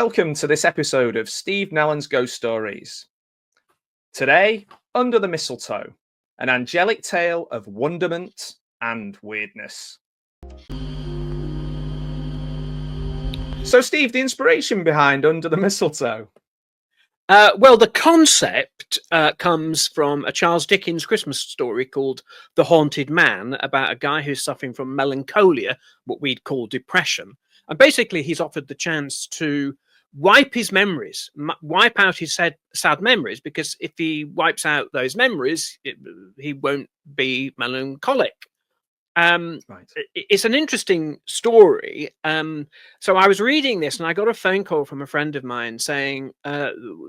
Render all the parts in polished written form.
Welcome to this episode of Steve Nallon's Ghost Stories. Today, Under the Mistletoe, an angelic tale of wonderment and weirdness. So, Steve, the inspiration behind Under the Mistletoe? Well, the concept comes from a Charles Dickens Christmas story called The Haunted Man, about a guy who's suffering from melancholia, what we'd call depression. And basically, he's offered the chance to wipe his memories, wipe out his sad memories, because if he wipes out those memories, he won't be melancholic. Right. It's an interesting story. So I was reading this and I got a phone call from a friend of mine saying,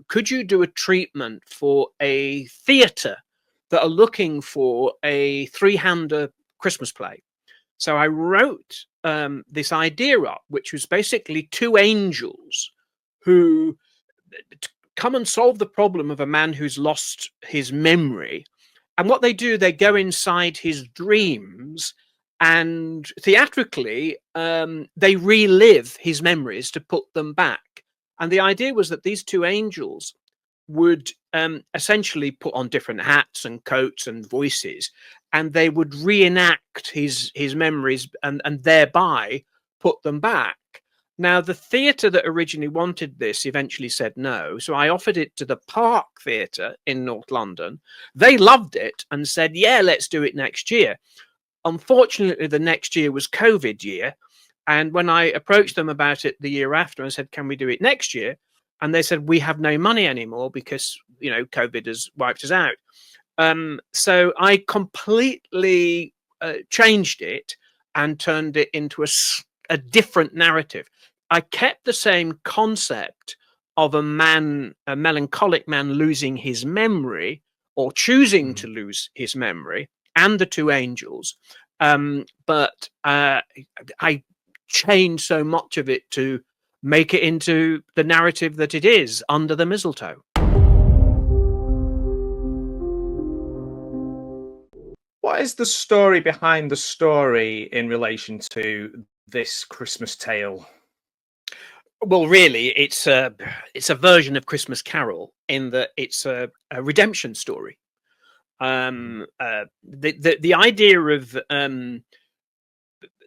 could you do a treatment for a theatre that are looking for a three-hander Christmas play? So I wrote this idea up, which was basically two angels who come and solve the problem of a man who's lost his memory. And what they do, they go inside his dreams and theatrically, they relive his memories to put them back. And the idea was that these two angels would essentially put on different hats and coats and voices, and they would reenact his memories and thereby put them back. Now, the theatre that originally wanted this eventually said no. So I offered it to the Park Theatre in North London. They loved it and said, yeah, let's do it next year. Unfortunately, the next year was COVID year. And when I approached them about it the year after, I said, can we do it next year? And they said, we have no money anymore because, you know, COVID has wiped us out. So I completely changed it and turned it into a different narrative. I kept the same concept of a melancholic man losing his memory or choosing to lose his memory, and the two angels. But I changed so much of it to make it into the narrative that it is, Under the Mistletoe. What is the story behind the story in relation to this Christmas tale? Well, really, it's a version of Christmas Carol in that it's a redemption story. The idea of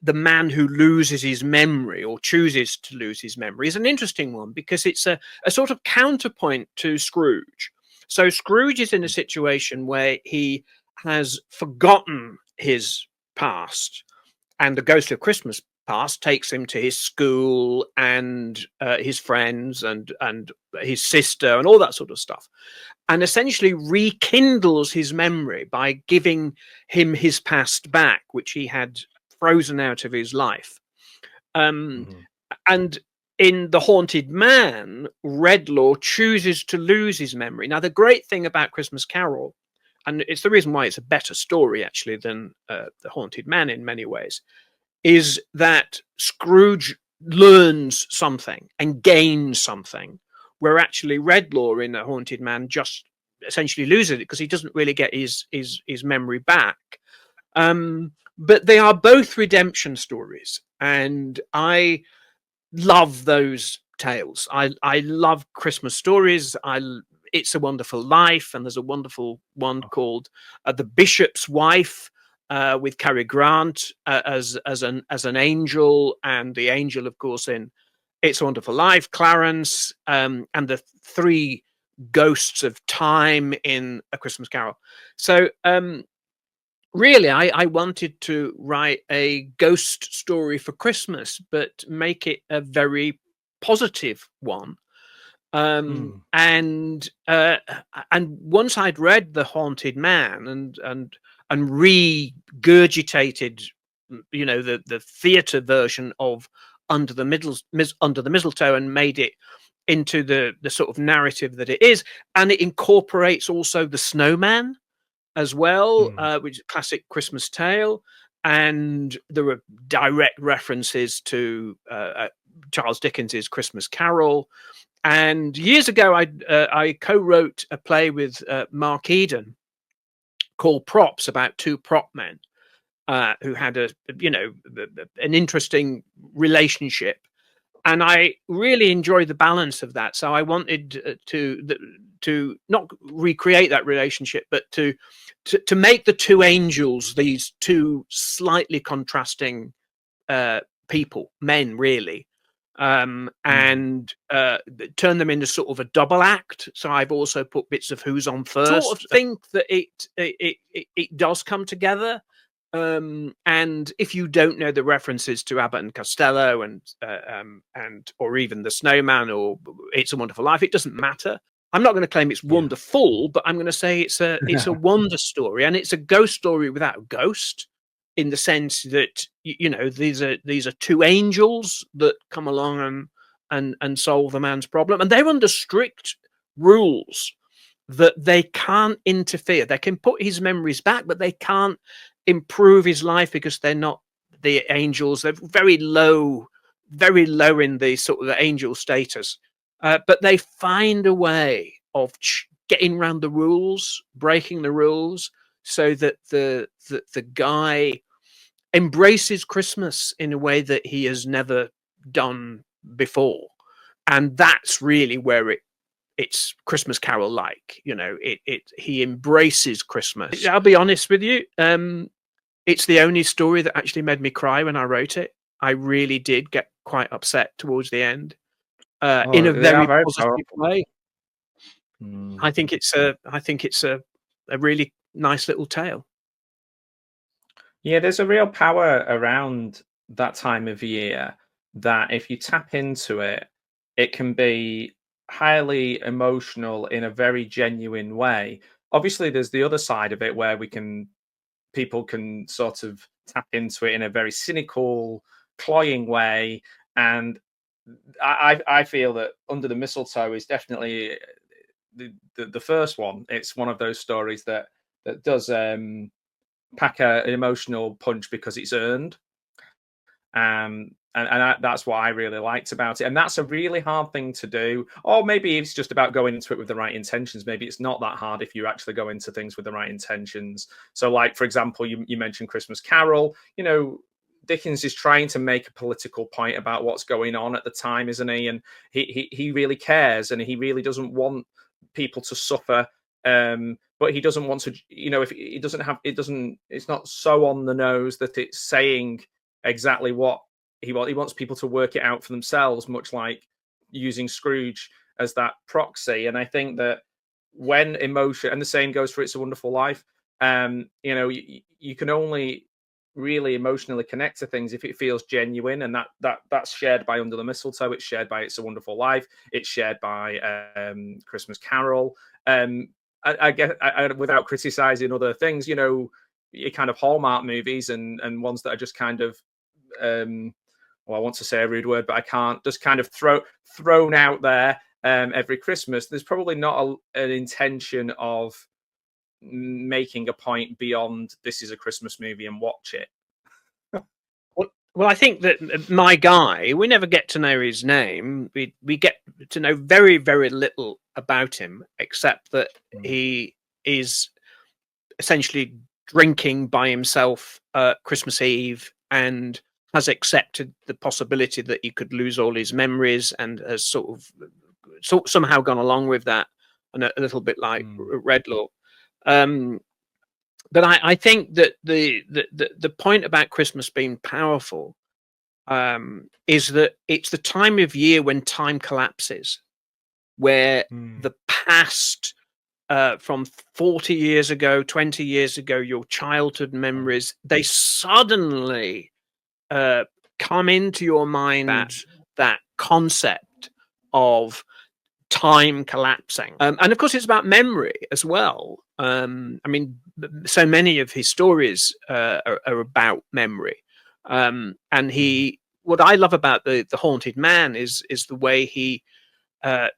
the man who loses his memory or chooses to lose his memory is an interesting one, because it's a sort of counterpoint to Scrooge. So Scrooge is in a situation where he has forgotten his past, and the ghost of Christmas past takes him to his school and his friends and his sister and all that sort of stuff, and essentially rekindles his memory by giving him his past back, which he had frozen out of his life. And in The Haunted Man, Redlaw chooses to lose his memory. Now, the great thing about Christmas Carol, and it's the reason why it's a better story actually than The Haunted Man in many ways, is that Scrooge learns something and gains something, where actually Redlaw in The Haunted Man just essentially loses it because he doesn't really get his memory back. But they are both redemption stories, and I love those tales. I love Christmas stories. It's a Wonderful Life, and there's a wonderful one called The Bishop's Wife, with Cary Grant as an angel, and the angel, of course, in It's a Wonderful Life, Clarence, and the three ghosts of time in A Christmas Carol. So really, I wanted to write a ghost story for Christmas, but make it a very positive one. And once I'd read The Haunted Man and regurgitated, you know, the theatre version of Under the Mistletoe, and made it into the sort of narrative that it is, and it incorporates also the snowman as well, which is a classic Christmas tale, and there were direct references to Charles Dickens's Christmas Carol. And years ago, I co-wrote a play with Mark Eden called Props, about two prop men who had an interesting relationship. and I really enjoyed the balance of that. So I wanted to not recreate that relationship, but to make the two angels these two slightly contrasting people, men, really, and turn them into sort of a double act. So I've also put bits of Who's on First. Sort of think that it does come together. And if you don't know the references to Abbott and Costello and or even The Snowman or It's a Wonderful Life, it doesn't matter. I'm not going to claim it's wonderful, but I'm going to say it's a wonder story, and it's a ghost story without a ghost, in the sense that these are two angels that come along and solve the man's problem, and they're under strict rules that they can't interfere. They can put his memories back, but they can't improve his life because they're not the angels. They're very low in the sort of the angel status. But they find a way of getting around the rules, breaking the rules, so that the guy embraces Christmas in a way that he has never done before. And that's really where it's Christmas Carol like. He embraces Christmas. I'll be honest with you, it's the only story that actually made me cry when I wrote it. I really did get quite upset towards the end. In a very positive way. I think it's a really nice little tale. Yeah, there's a real power around that time of year that if you tap into it, it can be highly emotional in a very genuine way. Obviously, there's the other side of it where people can sort of tap into it in a very cynical, cloying way. And I feel that Under the Mistletoe is definitely the first one. It's one of those stories that does pack an emotional punch because it's earned. And that's what I really liked about it. And that's a really hard thing to do. Or maybe it's just about going into it with the right intentions. Maybe it's not that hard if you actually go into things with the right intentions. So, like, for example, you mentioned Christmas Carol. Dickens is trying to make a political point about what's going on at the time, isn't he? And he really cares, and he really doesn't want people to suffer. But he doesn't want to, if it doesn't have, it's not so on the nose that it's saying exactly what he wants. He wants people to work it out for themselves, much like using Scrooge as that proxy. And I think that when emotion, and the same goes for It's a Wonderful Life, you can only really emotionally connect to things if it feels genuine, and that's shared by Under the Mistletoe. It's shared by It's a Wonderful Life. It's shared by Christmas Carol. I guess without criticizing other things, your kind of Hallmark movies and ones that are just kind of, well, I want to say a rude word, but I can't, just kind of thrown out there every Christmas. There's probably not an intention of making a point beyond this is a Christmas movie and watch it. Well, I think that my guy, we never get to know his name. We get to know very, very little about him, except that he is essentially drinking by himself Christmas Eve and has accepted the possibility that he could lose all his memories, and has sort of somehow gone along with that, and a little bit like Redlaw. But I think that the point about Christmas being powerful is that it's the time of year when time collapses, where the past from 40 years ago, 20 years ago, your childhood memories, they suddenly come into your mind, that concept of time collapsing. And of course, it's about memory as well. I mean, so many of his stories are about memory. And what I love about the Haunted Man is the way he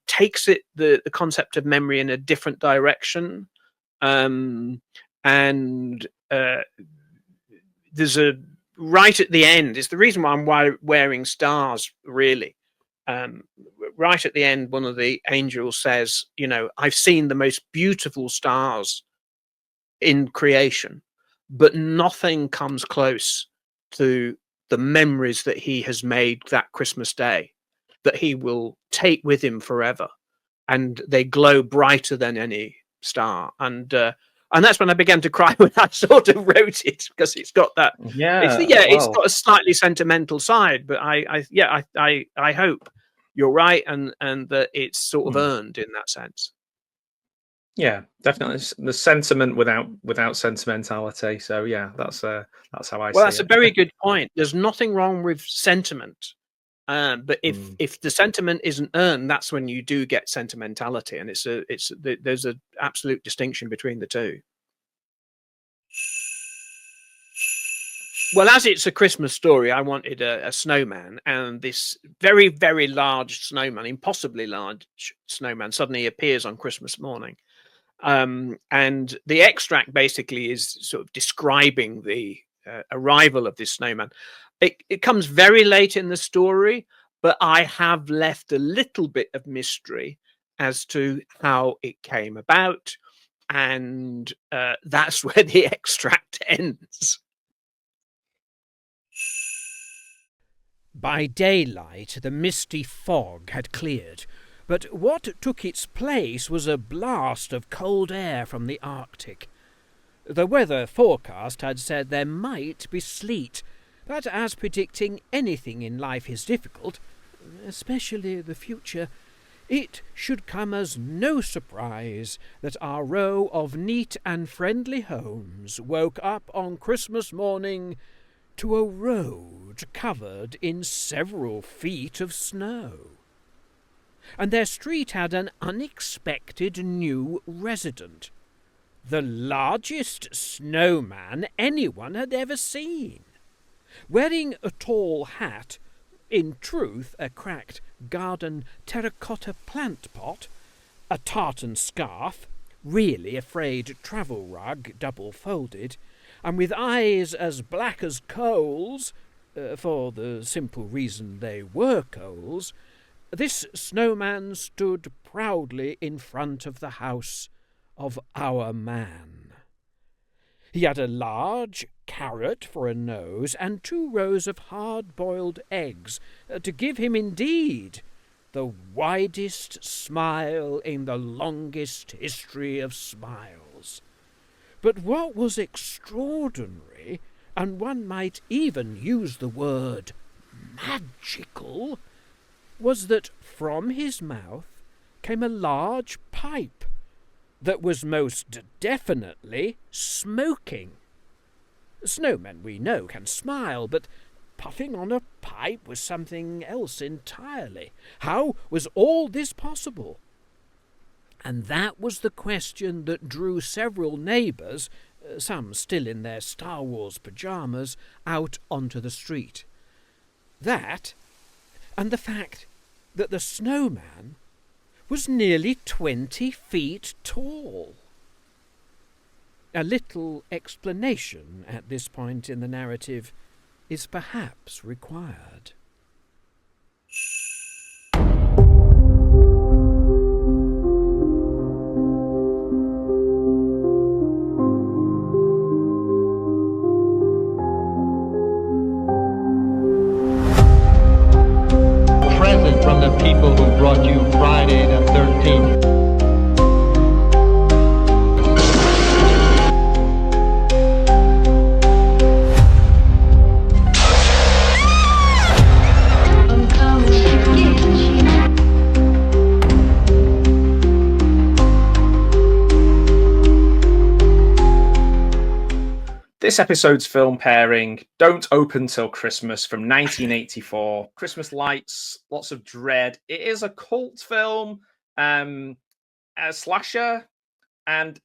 takes the concept of memory in a different direction. And there's a right at the end. It's the reason why I'm wearing stars, really. Right at the end, one of the angels says, I've seen the most beautiful stars in creation, but nothing comes close to the memories that he has made that Christmas day. that he will take with him forever, and they glow brighter than any star. And that's when I began to cry when I sort of wrote it, because it's got that. Yeah, It's well, got a slightly sentimental side, but I hope you're right, and that it's sort of earned in that sense. yeah, definitely the sentiment without sentimentality. So yeah, that's how I Well, see that's a it. very good point. There's nothing wrong with sentiment, but Mm. if the sentiment isn't earned, that's when you do get sentimentality, and there's a absolute distinction between the two. Well, as it's a Christmas story, I wanted a snowman, and this very, very large snowman, impossibly large snowman, suddenly appears on Christmas morning. And the extract basically is sort of describing the arrival of this snowman. It comes very late in the story, but I have left a little bit of mystery as to how it came about, and that's where the extract ends. By daylight, the misty fog had cleared, but what took its place was a blast of cold air from the Arctic. The weather forecast had said there might be sleet, but as predicting anything in life is difficult, especially the future, it should come as no surprise that our row of neat and friendly homes woke up on Christmas morning to a road covered in several feet of snow. And their street had an unexpected new resident, the largest snowman anyone had ever seen. Wearing a tall hat, in truth a cracked garden terracotta plant pot, a tartan scarf, really a frayed travel rug double folded, and with eyes as black as coals, for the simple reason they were coals, this snowman stood proudly in front of the house of our man. He had a large carrot for a nose and 2 rows of hard-boiled eggs, to give him indeed the widest smile in the longest history of smiles. But what was extraordinary, and one might even use the word magical, was that from his mouth came a large pipe that was most definitely smoking. Snowmen, we know, can smile, but puffing on a pipe was something else entirely. How was all this possible? And that was the question that drew several neighbours, some still in their Star Wars pyjamas, out onto the street. That, and the fact that the snowman was nearly 20 feet tall. A little explanation at this point in the narrative is perhaps required. Present from the people who brought you Friday the 13th. This episode's film pairing, Don't Open Till Christmas from 1984. Christmas lights, lots of dread. It is a cult film, a slasher, and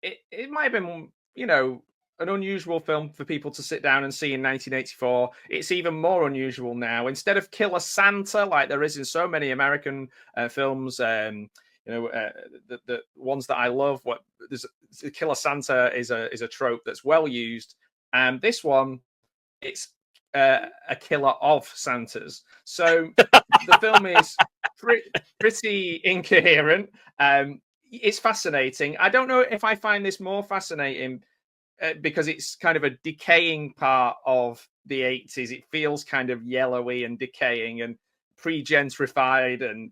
it might have been, an unusual film for people to sit down and see in 1984. It's even more unusual now. Instead of Killer Santa, like there is in so many American films, the ones that I love, Killer Santa is a trope that's well used, and this one, it's a killer of Santas. So the film is pretty incoherent. It's fascinating. I don't know if I find this more fascinating because it's kind of a decaying part of the 80s. It feels kind of yellowy and decaying, and pre-gentrified, and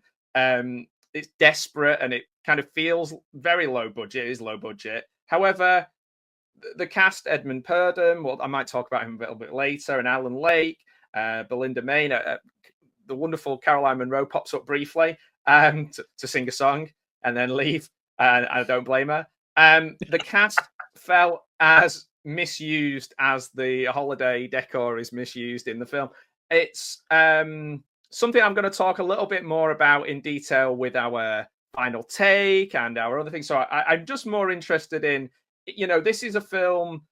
it's desperate, and it kind of feels very low budget. It is low budget. However, the cast, Edmund Purdom, well, I might talk about him a little bit later, and Alan Lake, Belinda Main, the wonderful Caroline Munro pops up briefly to sing a song and then leave. I don't blame her. The cast felt as misused as the holiday decor is misused in the film. It's something I'm going to talk a little bit more about in detail with our final take and our other things. So I'm just more interested in, this is a film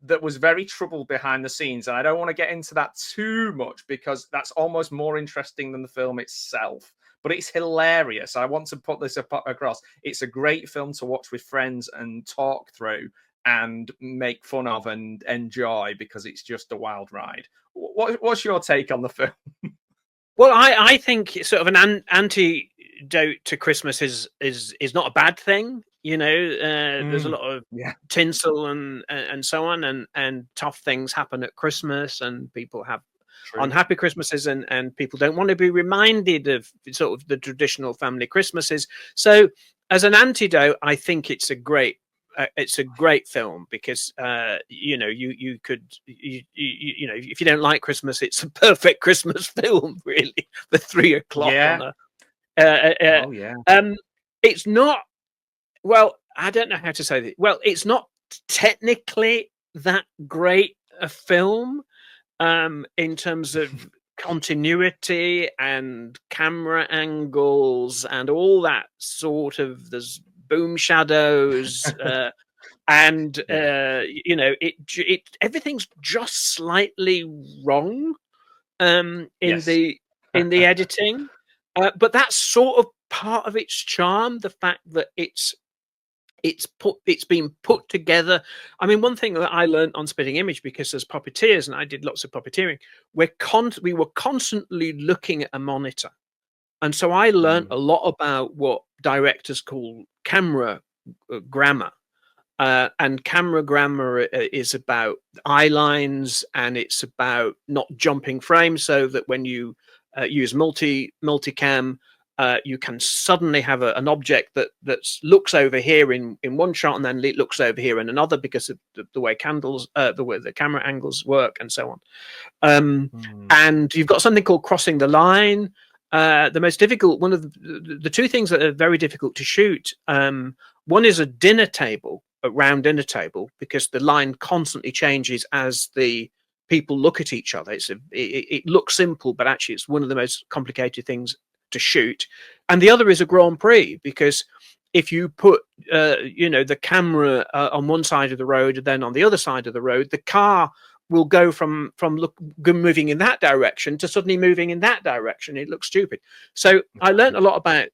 that was very troubled behind the scenes. And I don't want to get into that too much because that's almost more interesting than the film itself. But it's hilarious. I want to put this across. It's a great film to watch with friends and talk through and make fun of and enjoy because it's just a wild ride. What's your take on the film? Well, I think sort of an antidote to Christmas is not a bad thing. There's a lot of tinsel and so on, and tough things happen at Christmas, and people have unhappy Christmases, and people don't want to be reminded of sort of the traditional family Christmases. So, as an antidote, I think it's a great film because you could if you don't like Christmas, it's a perfect Christmas film really for 3 o'clock on a it's not, well, I don't know how to say that. Well, it's not technically that great a film in terms of continuity and camera angles and all that sort of, there's boom shadows and it everything's just slightly wrong in the editing, but that's sort of part of its charm, the fact that it's been put together. I mean, one thing that I learned on Spitting Image, because as puppeteers, and I did lots of puppeteering, we were constantly looking at a monitor. And so I learned a lot about what directors call camera grammar. And camera grammar is about eye lines, and it's about not jumping frames, so that when you use multicam, you can suddenly have an object that looks over here in one shot, and then it looks over here in another, because of the way the way the camera angles work, and so on. And you've got something called crossing the line. The most difficult, one of the two things that are very difficult to shoot, one is a round dinner table, because the line constantly changes as the people look at each other. It looks simple, but actually it's one of the most complicated things to shoot. And the other is a Grand Prix, because if you put the camera on one side of the road and then on the other side of the road, the car will go from moving in that direction to suddenly moving in that direction. It looks stupid. So I learned a lot about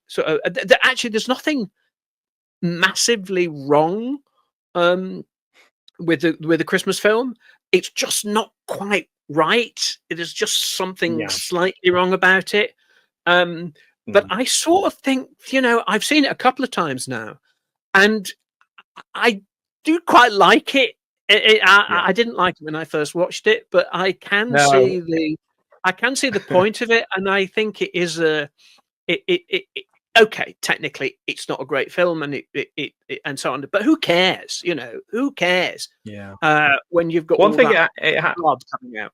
actually there's nothing massively wrong with the Christmas film. It's just not quite right. It is just something slightly wrong about it. But I sort of think, I've seen it a couple of times now, and I do quite like it. I didn't like it when I first watched it, but I can see the point of it, and I think it is okay. Technically, it's not a great film, and it and so on. But who cares? Who cares? Yeah. When you've got one all thing that blood coming out.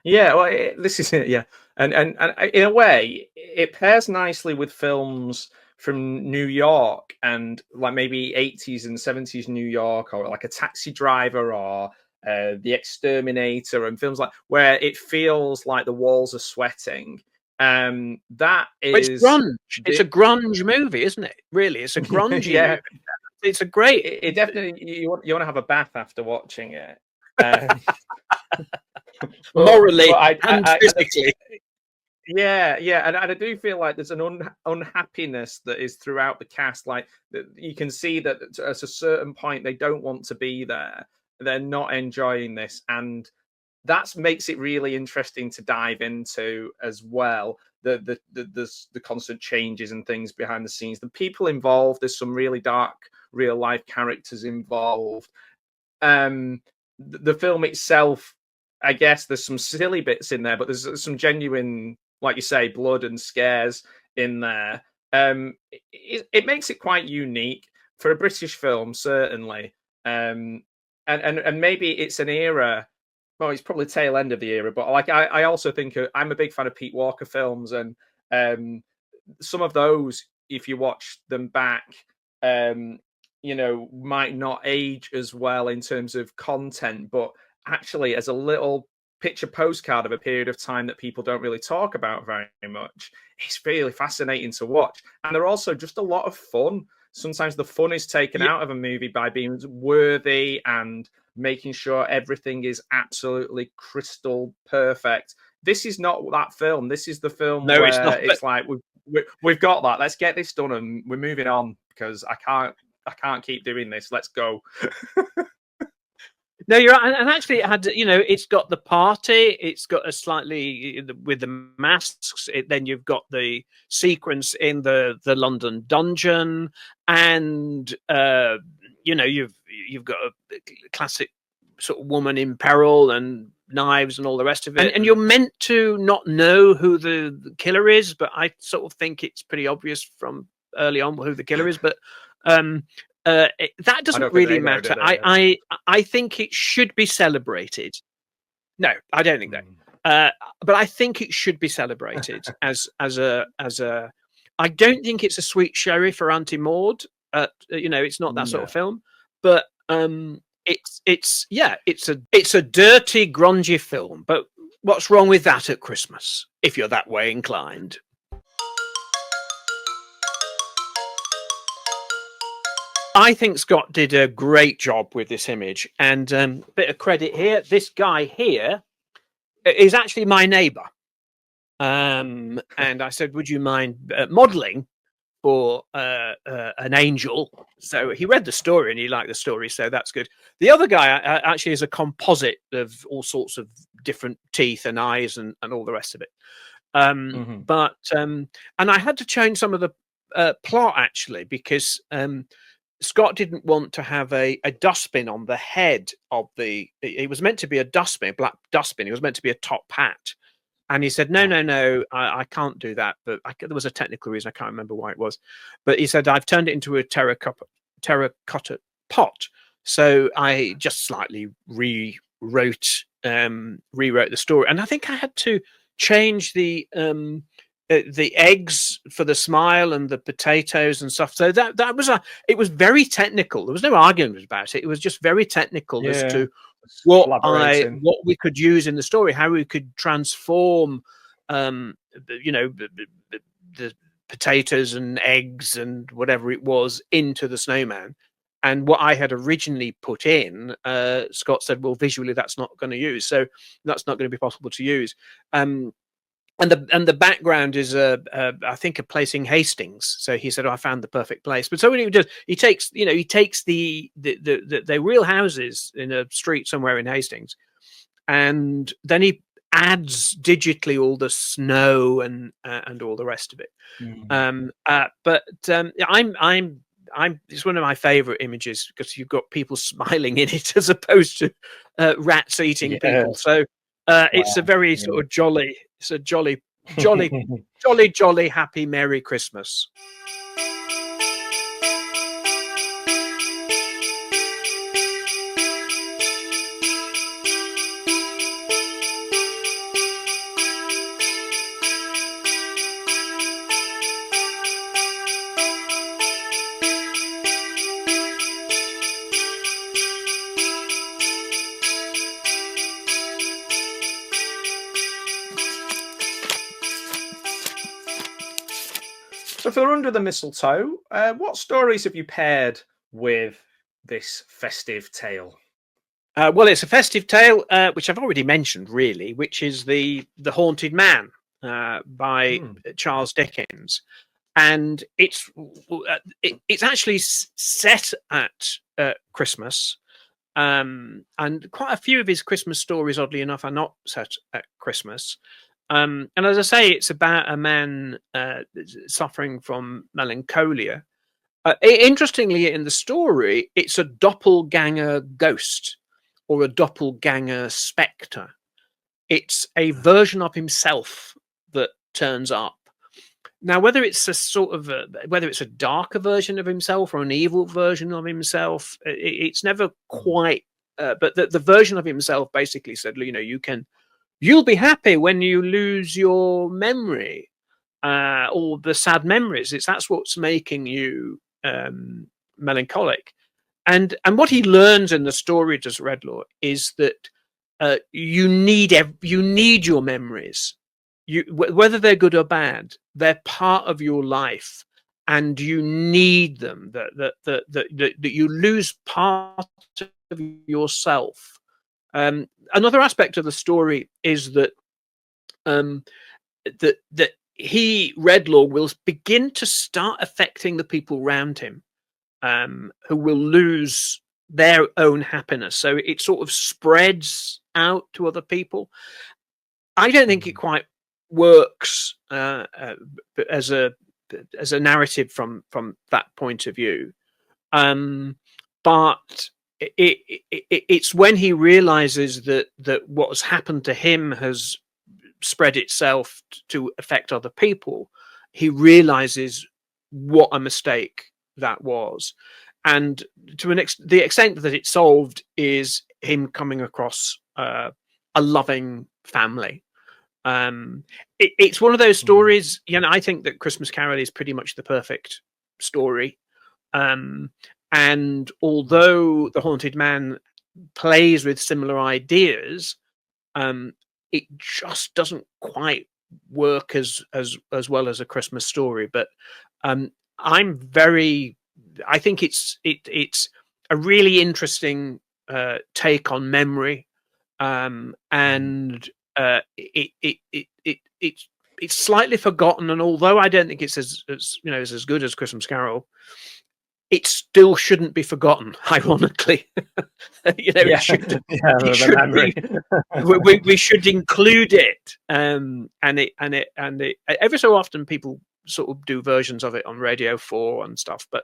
Yeah, well, this is it. Yeah, and in a way, it pairs nicely with films from New York, and like maybe 80s and 70s New York, or like a Taxi Driver, or The Exterminator, and films like where it feels like the walls are sweating. That is, it's grunge. It's a grunge movie, isn't it? Really, it's a grunge movie. It's a great. It definitely, you want to have a bath after watching it. Morally and physically. Yeah, and I do feel like there's an unhappiness that is throughout the cast. Like, you can see that at a certain point they don't want to be there. They're not enjoying this, and that makes it really interesting to dive into as well. The constant changes and things behind the scenes, the people involved. There's some really dark real life characters involved. The film itself I guess there's some silly bits in there, but there's some genuine, like you say, blood and scares in there. It makes it quite unique for a British film, certainly. And maybe it's an era. Well, it's probably tail end of the era, but like I also think I'm a big fan of Pete Walker films, and um, some of those, if you watch them back, um, might not age as well in terms of content, but actually as a little picture postcard of a period of time that people don't really talk about very much, it's really fascinating to watch. And they're also just a lot of fun. Sometimes the fun is taken out of a movie by being worthy and making sure everything is absolutely crystal perfect. This is not that film. This is the film where it's like we've got that. Let's get this done and we're moving on because I can't keep doing this. Let's go. No, you're right. And actually, it had, it's got the party. It's got a slightly with the masks. Then you've got the sequence in the London dungeon, and you've got a classic sort of woman in peril and knives and all the rest of it. And you're meant to not know who the killer is, but I sort of think it's pretty obvious from early on who the killer is. But that doesn't really matter. I think it should be celebrated. No, I don't think that. But I think it should be celebrated as a. I don't think it's a sweet sheriff or Auntie Maud. It's not that sort of film. But it's a dirty, grungy film. But what's wrong with that at Christmas if you're that way inclined? I think Scott did a great job with this image, and a bit of credit here. This guy here is actually my neighbour, and I said, "Would you mind modelling for an angel?" So he read the story and he liked the story, so that's good. The other guy actually is a composite of all sorts of different teeth and eyes and all the rest of it. But and I had to change some of the plot actually because. Scott didn't want to have a dustbin on the head of it was meant to be a dustbin, a black dustbin. It was meant to be a top hat. And he said, no, I can't do that. But there was a technical reason. I can't remember why it was. But he said, I've turned it into a terracotta pot. So I just slightly rewrote the story. And I think I had to change the eggs for the smile and the potatoes and stuff. So it was very technical. There was no argument about it. It was just very technical as to what we could use in the story, how we could transform, the potatoes and eggs and whatever it was into the snowman. And what I had originally put in, Scott said, well, visually that's not going to use. So that's not going to be possible to use. And the background is I think a place in Hastings. So he said, I found the perfect place. But so what he does, he takes the real houses in a street somewhere in Hastings, and then he adds digitally all the snow and all the rest of it. But it's one of my favorite images because you've got people smiling in it as opposed to rats eating people. So it's a very sort of jolly. It's a jolly, happy, Merry Christmas. So for Under the Mistletoe, what stories have you paired with this festive tale? Well, it's a festive tale, which I've already mentioned, really, which is the Haunted Man by Charles Dickens, and it's actually set at Christmas, and quite a few of his Christmas stories, oddly enough, are not set at Christmas. And as I say, it's about a man suffering from melancholia. Interestingly, in the story, it's a doppelganger ghost or a doppelganger spectre. it's a version of himself that turns up. Now, whether it's a sort of whether it's a darker version of himself or an evil version of himself, it's never quite. But the version of himself basically said, you know, you'll be happy when you lose your memory, or the sad memories. That's what's making you melancholic. And what he learns in the story, does Redlaw, is that you need your memories. Whether they're good or bad, they're part of your life, and you need them. That you lose part of yourself. Another aspect of the story is that that Redlaw will begin to start affecting the people around him, who will lose their own happiness. So it sort of spreads out to other people. I don't think it quite works as a narrative from that point of view, but it's when he realizes that what has happened to him has spread itself to affect other people, he realizes what a mistake that was. And to the extent that it's solved is him coming across a loving family. It's one of those stories, you know, I think that Christmas Carol is pretty much the perfect story. And although The Haunted Man plays with similar ideas, it just doesn't quite work as well as A Christmas Story. But I think it's a really interesting take on memory, and it's slightly forgotten. And although I don't think it's as good as Christmas Carol, it still shouldn't be forgotten. Ironically, you know, we should include it. And every so often people sort of do versions of it on Radio 4 and stuff, but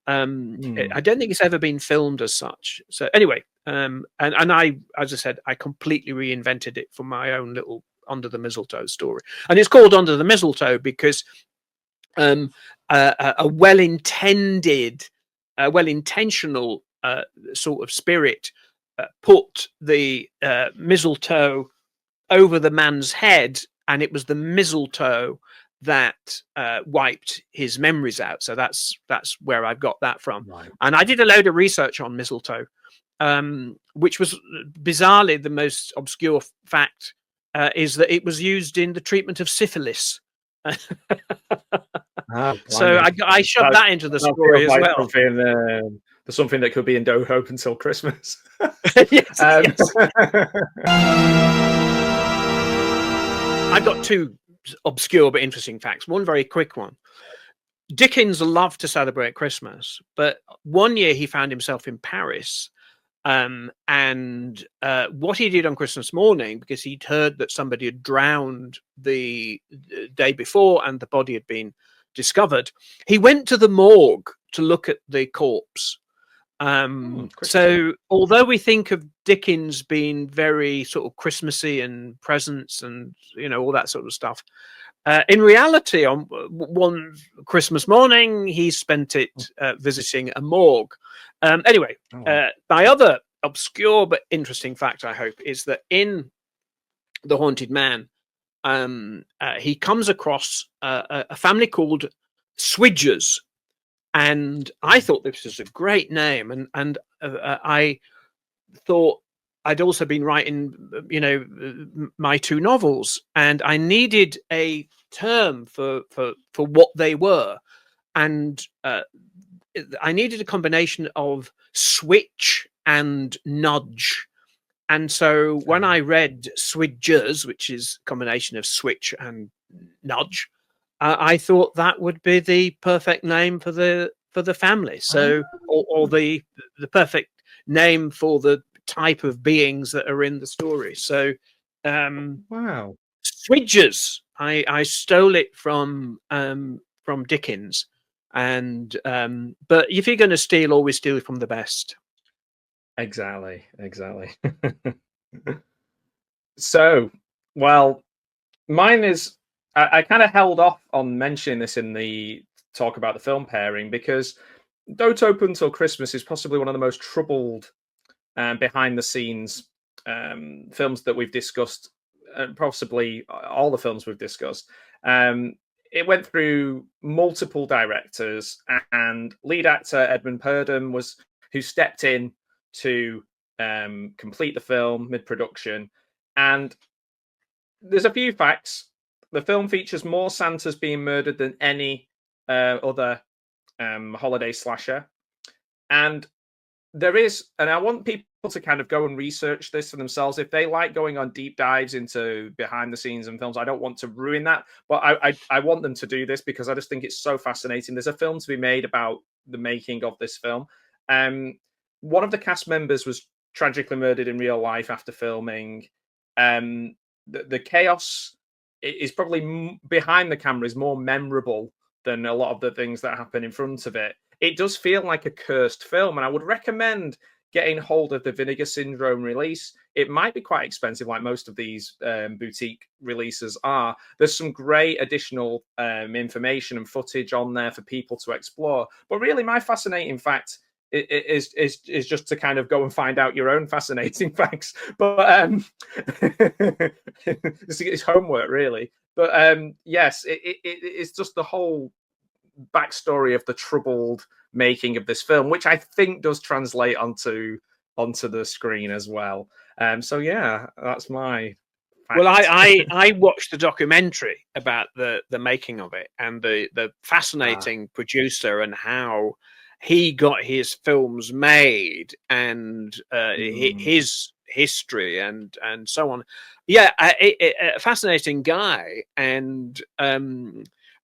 I don't think it's ever been filmed as such. So anyway, and I, as I said, I completely reinvented it for my own little Under the Mistletoe story, and it's called Under the Mistletoe because a well-intentional sort of spirit put the mistletoe over the man's head, and it was the mistletoe that wiped his memories out. So that's where I've got that from. Right. And I did a load of research on mistletoe, which was bizarrely the most obscure fact is that it was used in the treatment of syphilis. So I shoved that into the story as well. There's something that could be in No Hope Until Christmas. Yes. I've got two obscure but interesting facts. One very quick one. Dickens loved to celebrate Christmas, but one year he found himself in Paris, and what he did on Christmas morning, because he'd heard that somebody had drowned the day before and the body had been discovered, he went to the morgue to look at the corpse. So although we think of Dickens being very sort of Christmassy and presents and, you know, all that sort of stuff, in reality, on one Christmas morning, he spent it visiting a morgue. Anyway, my other obscure but interesting fact, I hope, is that in The Haunted Man, he comes across a family called Swidgers. And I thought this was a great name, and I thought I'd also been writing, you know, my two novels, and I needed a term for what they were, and I needed a combination of switch and nudge. And so when I read Swidgers, which is a combination of switch and nudge, I thought that would be the perfect name for the family. So, or the perfect name for the type of beings that are in the story. So, wow, Swidgers. I stole it from Dickens, and but if you're going to steal, always steal from the best. Exactly. So Well, mine is. I kind of held off on mentioning this in the talk about the film pairing because Don't Open Till Christmas is possibly one of the most troubled behind the scenes films that we've discussed, possibly all the films we've discussed. Um, it went through multiple directors, and lead actor Edmund Purdom was who stepped in to complete the film mid-production. And there's a few facts. The film features more Santas being murdered than any other holiday slasher, and there is, and I want people to kind of go and research this for themselves if they like going on deep dives into behind the scenes and films. I don't want to ruin that, but I want them to do this because I just think it's so fascinating. There's a film to be made about the making of this film. One of the cast members was tragically murdered in real life after filming. The chaos is probably behind the camera is more memorable than a lot of the things that happen in front of it. It does feel like a cursed film, and I would recommend getting hold of the Vinegar Syndrome release. It might be quite expensive, like most of these boutique releases are. There's some great additional information and footage on there for people to explore. But really, my fascinating fact is just to kind of go and find out your own fascinating facts. But it's homework, really. But yes, it's just the whole backstory of the troubled making of this film, which I think does translate onto the screen as well. So yeah, that's my fact. Well, I watched the documentary about the making of it and the fascinating producer and how he got his films made and his history and so on. Yeah, a fascinating guy, and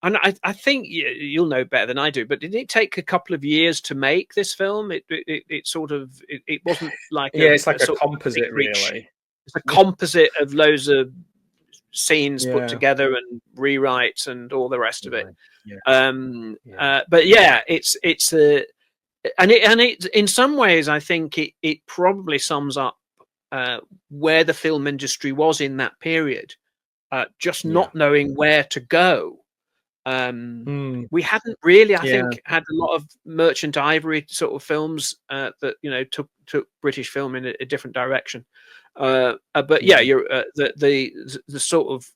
I think you'll know better than I do. But did it take a couple of years to make this film? It sort of it wasn't like it's like a composite, really. It's a composite of loads of scenes put together and rewrites and all the rest of it. But yeah, it's and it in some ways I think it probably sums up where the film industry was in that period, just not knowing where to go. We hadn't really, I think, had a lot of merchant ivory sort of films that took British film in a different direction. But yeah, you're the sort of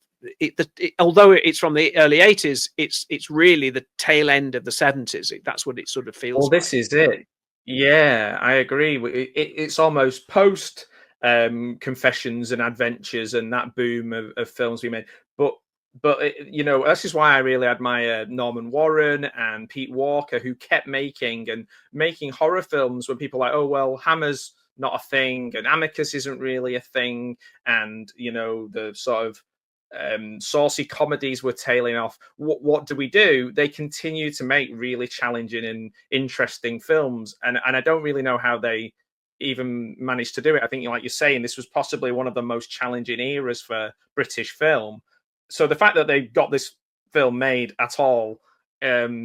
although it's from the early 80s, it's really the tail end of the 70s. That's what it sort of feels. Well, this is it. Yeah, I agree. It's almost post Confessions and Adventures and that boom of films we made. But this is why I really admire Norman Warren and Pete Walker, who kept making horror films when people are like, oh well, Hammer's not a thing and Amicus isn't really a thing, and the sort of saucy comedies were tailing off. What do we do? They continue to make really challenging and interesting films, and I don't really know how they even managed to do it. I think, like you're saying, this was possibly one of the most challenging eras for British film. So the fact that they got this film made at all, is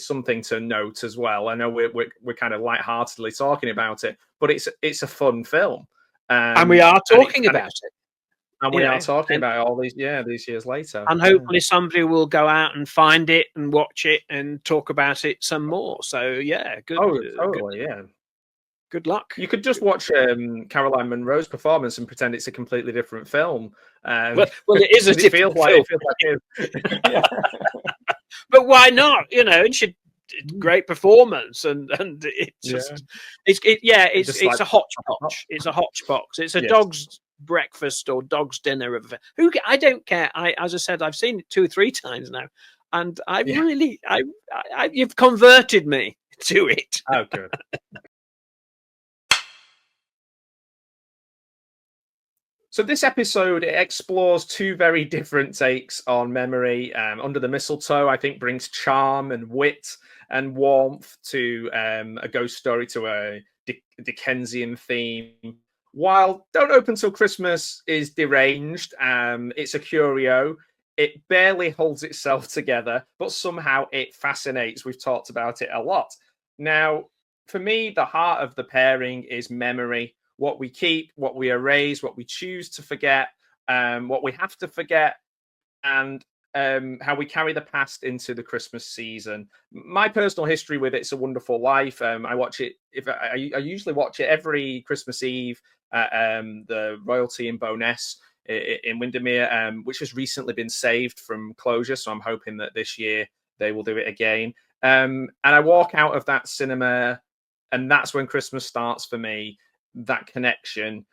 something to note as well. I know we're kind of lightheartedly talking about it, but it's a fun film. And we are talking about it. And we are talking about it all these years later. And hopefully somebody will go out and find it and watch it and talk about it some more. So yeah, good. Oh, totally, yeah. Good luck. You could just watch Caroline Munro's performance and pretend it's a completely different film. Well, it is a different film. It feels like it. But why not? And she great performance, and it's just it's a hodgepodge. It's a hodgepodge. It's a dog's breakfast or dog's dinner of who I don't care. As I said, I've seen it 2 or 3 times now, and you've converted me to it. Oh, good. So this episode explores 2 very different takes on memory. Under the Mistletoe, I think, brings charm and wit and warmth to a ghost story, to a Dickensian theme. While Don't Open Till Christmas is deranged, it's a curio. It barely holds itself together, but somehow it fascinates. We've talked about it a lot. Now, for me, the heart of the pairing is memory. what we keep, what we erase, what we choose to forget, what we have to forget, and how we carry the past into the Christmas season. My personal history with It's a Wonderful Life, I watch it. If I usually watch it every Christmas Eve at the Royalty in Bowness in Windermere, which has recently been saved from closure. So I'm hoping that this year they will do it again. And I walk out of that cinema, and that's when Christmas starts for me. That connection.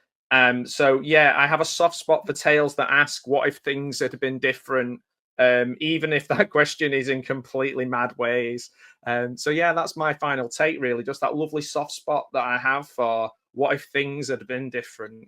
So yeah, I have a soft spot for tales that ask, what if things had been different? Even if that question is in completely mad ways. So yeah, that's my final take, really. Just that lovely soft spot that I have for what if things had been different.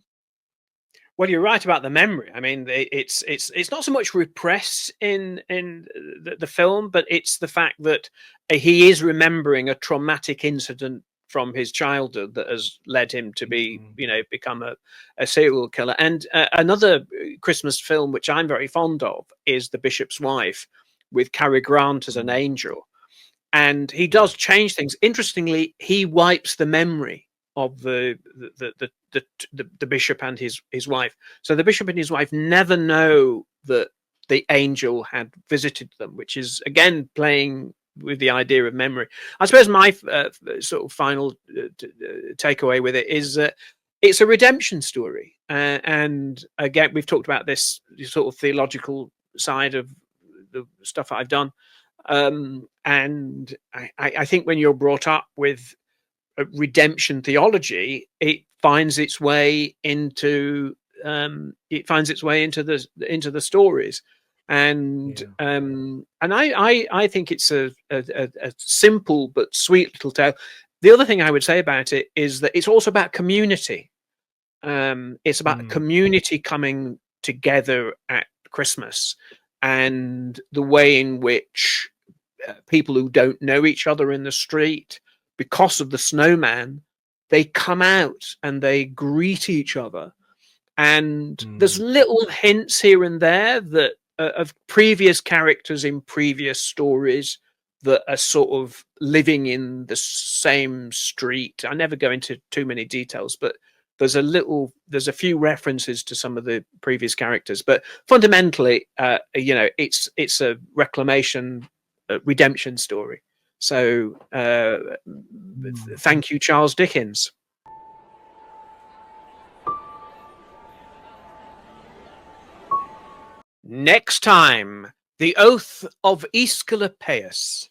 Well, you're right about the memory. I mean, it's not so much repressed in the film, but it's the fact that he is remembering a traumatic incident from his childhood that has led him to be, become a serial killer. And another Christmas film which I'm very fond of is The Bishop's Wife, with Cary Grant as an angel, and he does change things. Interestingly, he wipes the memory of the bishop and his wife. So the bishop and his wife never know that the angel had visited them, which is again playing with the idea of memory. I suppose my sort of final takeaway with it is that it's a redemption story, and again we've talked about this sort of theological side of the stuff I've done, and I think when you're brought up with redemption theology, it finds its way into the stories, and I think it's a simple but sweet little tale. The other thing I would say about it is that it's also about community. It's about the community coming together at Christmas, and the way in which people who don't know each other in the street, because of the snowman, they come out and they greet each other. And there's little hints here and there that of previous characters in previous stories that are sort of living in the same street. I never go into too many details, but there's a few references to some of the previous characters. But fundamentally, it's a redemption story. So thank you, Charles Dickens. Next time, The Oath of Aesculapius,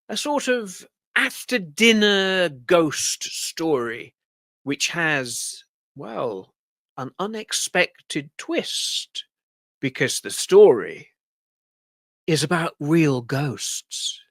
a sort of after-dinner ghost story, which has, well, an unexpected twist, because the story is about real ghosts.